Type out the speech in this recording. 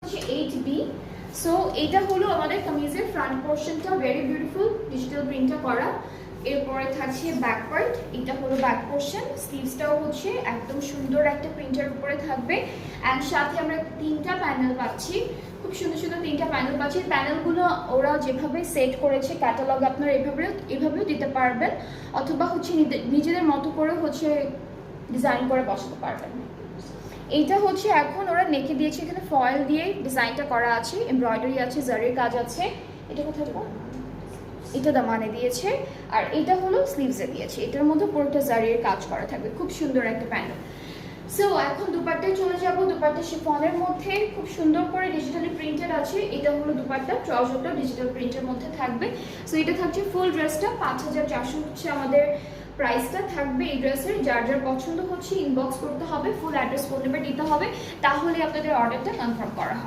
হচ্ছে 8B। So এটা হলো আমাদের কামিজের ফ্রন্ট পোর্শনটা, ভেরি বিউটিফুল ডিজিটাল প্রিন্টটা করা। এরপরে থাকছে ব্যাক পার্ট, এটা হলো ব্যাক পোর্শন। স্লিভসটাও হচ্ছে একদম সুন্দর একটা প্রিন্টের উপরে থাকবে, অ্যান্ড সাথে আমরা 3টা প্যানেল পাচ্ছি, খুব সুন্দর সুন্দর 3টা প্যানেল পাচ্ছি। প্যানেলগুলো ওরা যেভাবে সেট করেছে ক্যাটালগ আপনারা এভাবেও দিতে পারবেন, অথবা হচ্ছে নিজেদের মতো করে হচ্ছে ডিজাইন করে বসাতে পারবেন। এইটা হচ্ছে এখন ওরা নেকে দিয়েছে, এখানে ফয়েল দিয়ে ডিজাইনটা করা আছে, এমব্রয়ডারি আছে, জারির কাজ আছে। এটা কোথায় দেবো, এটা দামানে দিয়েছে, আর এটা হলো স্লিভসে দিয়েছে। এটার মধ্যে পুরোটা জারির কাজ করা থাকবে, খুব সুন্দর একটা প্যানেল। সো এখন দুপাট্টায় চলে যাব। দুপাট্টা শিফনের মধ্যে খুব সুন্দর করে ডিজিটালি প্রিন্টেড আছে। এটা হলো দুপাট্টা, ট্রাউজারটা ডিজিটাল প্রিন্টের মধ্যে থাকবে। সো এটা থাকছে ফুল ড্রেসটা 5400 হচ্ছে আমাদের প্রাইসটা থাকবে এই ড্রেসের। যার যার পছন্দ হচ্ছে ইনবক্স করতে হবে, ফুল অ্যাড্রেস ফোন নাম্বার দিতে হবে, তাহলে আপনাদের অর্ডারটা কনফার্ম করা হবে।